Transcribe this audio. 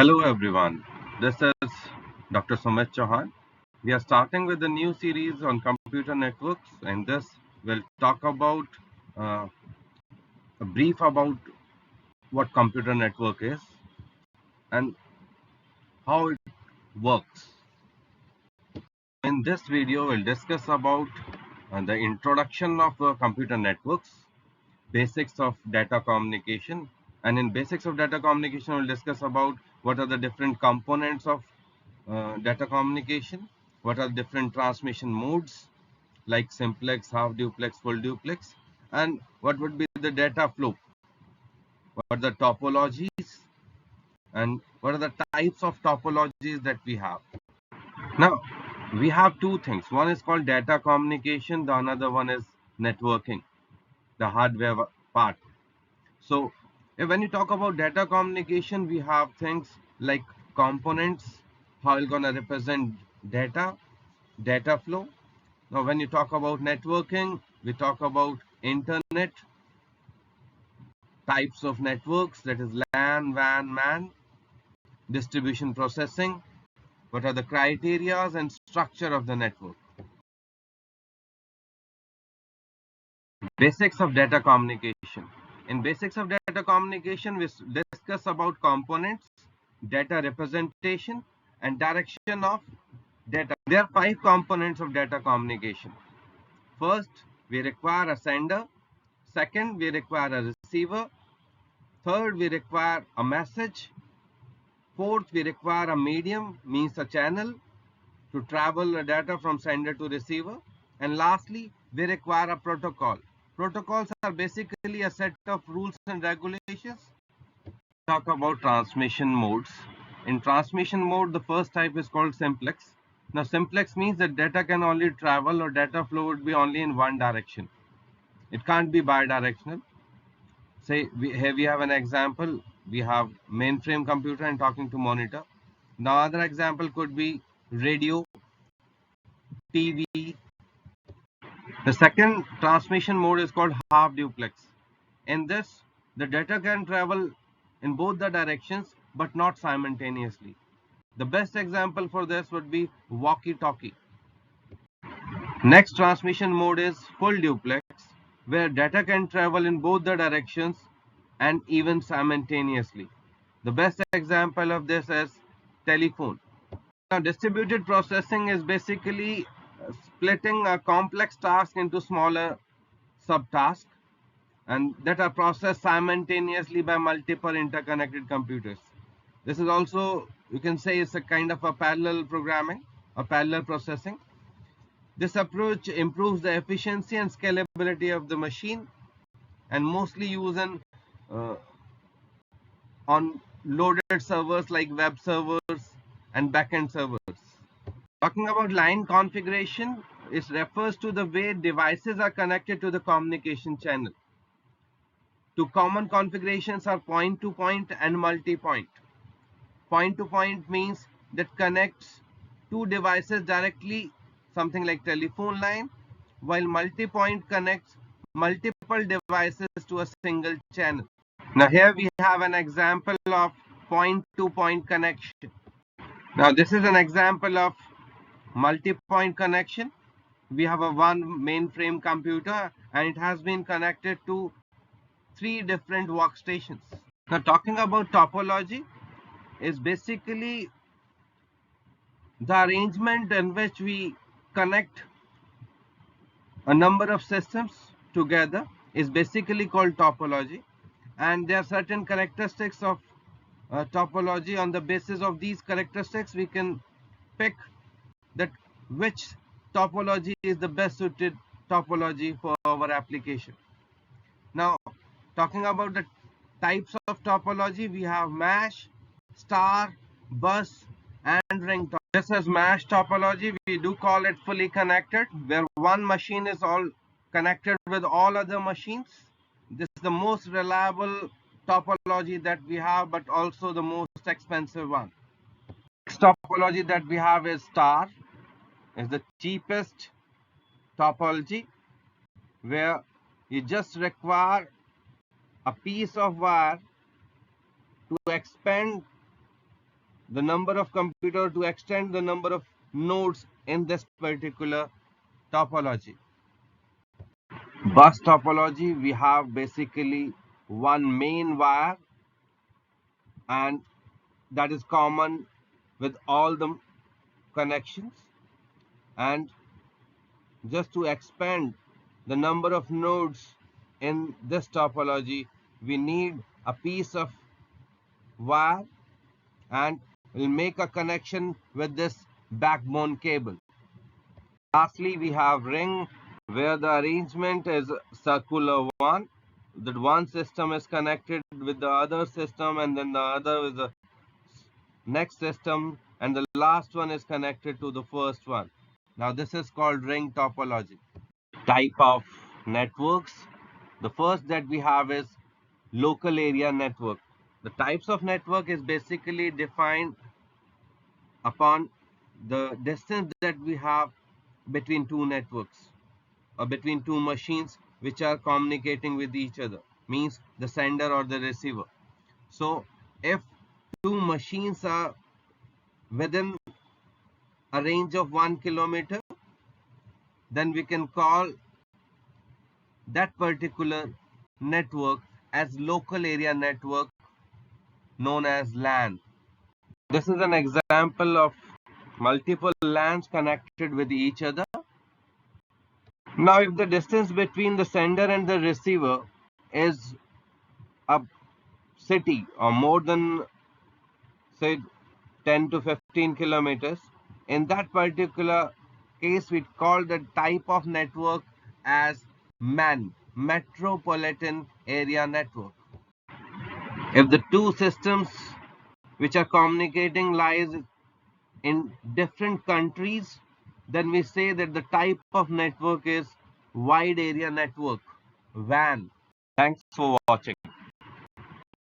Hello everyone, this is Dr. Sumit Chauhan. We are starting with a new series on computer networks. In this, we'll talk about uh, a brief about what computer network is and how it works. In this video, we'll discuss about the introduction of computer networks, basics of data communication, and in basics of data communication, we'll discuss about what are the different components of data communication, what are different transmission modes like simplex, half duplex, full duplex, and what would be the data flow, what are the topologies, and what are the types of topologies that we have. Now, we have two things. One is called data communication, the another one is networking, the hardware part. So, when you talk about data communication, we have things like components, how it's going to represent data flow. Now, when you talk about networking, we talk about internet, types of networks, that is LAN, WAN, MAN, distribution processing, what are the criteria and structure of the network. Basics of data communication. In basics of data communication, we discuss about components, data representation, and direction of data. There are 5 components of data communication. First, we require a sender. Second, we require a receiver. Third, we require a message. Fourth, we require a medium, means a channel, to travel the data from sender to receiver. And lastly, we require a protocol. Protocols are basically a set of rules and regulations. Talk about transmission modes. In transmission mode, the first type is called simplex. Now, simplex means that data can only travel or data flow would be only in one direction. It can't be bidirectional. Say here we have an example. We have mainframe computer and talking to monitor. Now, other example could be radio, TV. The second transmission mode is called half duplex. In this, the data can travel in both the directions but not simultaneously. The best example for this would be walkie-talkie. Next transmission mode is full duplex, where data can travel in both the directions and even simultaneously. The best example of this is telephone. Now, distributed processing is basically splitting a complex task into smaller subtasks and that are processed simultaneously by multiple interconnected computers. This is also, you can say, it's a kind of a parallel programming, a parallel processing. This approach improves the efficiency and scalability of the machine and mostly used on loaded servers like web servers and backend servers. Talking about line configuration, it refers to the way devices are connected to the communication channel. Two common configurations are point-to-point and multi-point. Point-to-point means that connects two devices directly, something like telephone line, while multi-point connects multiple devices to a single channel. Now here we have an example of point-to-point connection. Now this is an example of multi-point connection. We have a one mainframe computer and it has been connected to 3 different workstations. Now talking about topology is basically the arrangement in which we connect a number of systems together is basically called topology, and there are certain characteristics of topology. On the basis of these characteristics we can pick that which topology is the best suited topology for our application. Now talking about the types of topology, we have mesh, star, bus, and ring topology. This is mesh topology. We do call it fully connected, where one machine is all connected with all other machines. This is the most reliable topology that we have, but also the most expensive one. Next topology that we have is star. It's the cheapest topology, where you just require a piece of wire to expand the number of computer to extend the number of nodes in this particular topology. Bus topology, we have basically one main wire, and that is common with all the connections. And just to expand the number of nodes in this topology, we need a piece of wire, and we'll make a connection with this backbone cable. Lastly, we have ring, where the arrangement is circular one. That one system is connected with the other system, and then the other is the next system, and the last one is connected to the first one. Now this is called ring topology. Type of networks. The first that we have is local area network. The types of network is basically defined upon the distance that we have between two networks, or between two machines which are communicating with each other, means the sender or the receiver. So if two machines are within a range of 1 kilometer, then we can call that particular network as local area network, known as LAN. This is an example of multiple LANs connected with each other. Now, if the distance between the sender and the receiver is a city, or more than, say, 10 to 15 kilometers, in that particular case, we call the type of network as MAN, Metropolitan Area Network. If the two systems which are communicating lies in different countries, then we say that the type of network is wide area network, WAN. Thanks for watching.